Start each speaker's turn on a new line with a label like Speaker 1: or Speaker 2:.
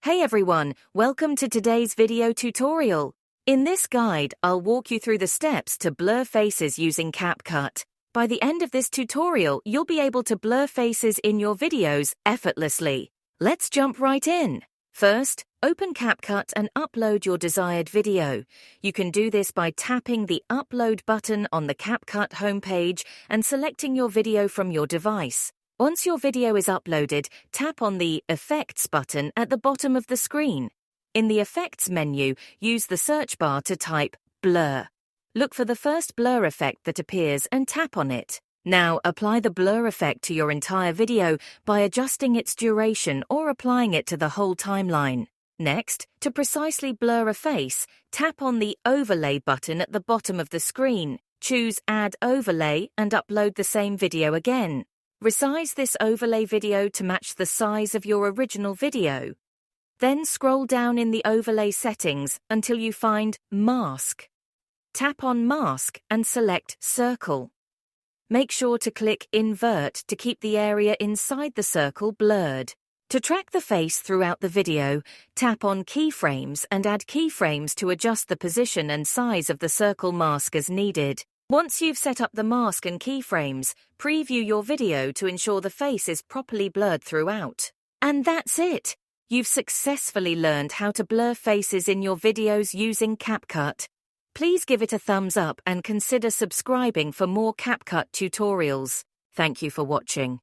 Speaker 1: Hey everyone, welcome to today's video tutorial. In this guide, I'll walk you through the steps to blur faces using CapCut. By the end of this tutorial, you'll be able to blur faces in your videos effortlessly. Let's jump right in. First, open CapCut and upload your desired video. You can do this by tapping the Upload button on the CapCut homepage and selecting your video from your device. Once your video is uploaded, tap on the Effects button at the bottom of the screen. In the Effects menu, use the search bar to type Blur. Look for the first blur effect that appears and tap on it. Now, apply the blur effect to your entire video by adjusting its duration or applying it to the whole timeline. Next, to precisely blur a face, tap on the Overlay button at the bottom of the screen. Choose Add Overlay and upload the same video again. Resize this overlay video to match the size of your original video. Then scroll down in the overlay settings until you find Mask. Tap on Mask and select Circle. Make sure to click Invert to keep the area inside the circle blurred. To track the face throughout the video, tap on Keyframes and add keyframes to adjust the position and size of the circle mask as needed. Once you've set up the mask and keyframes, preview your video to ensure the face is properly blurred throughout. And that's it! You've successfully learned how to blur faces in your videos using CapCut. Please give it a thumbs up and consider subscribing for more CapCut tutorials. Thank you for watching.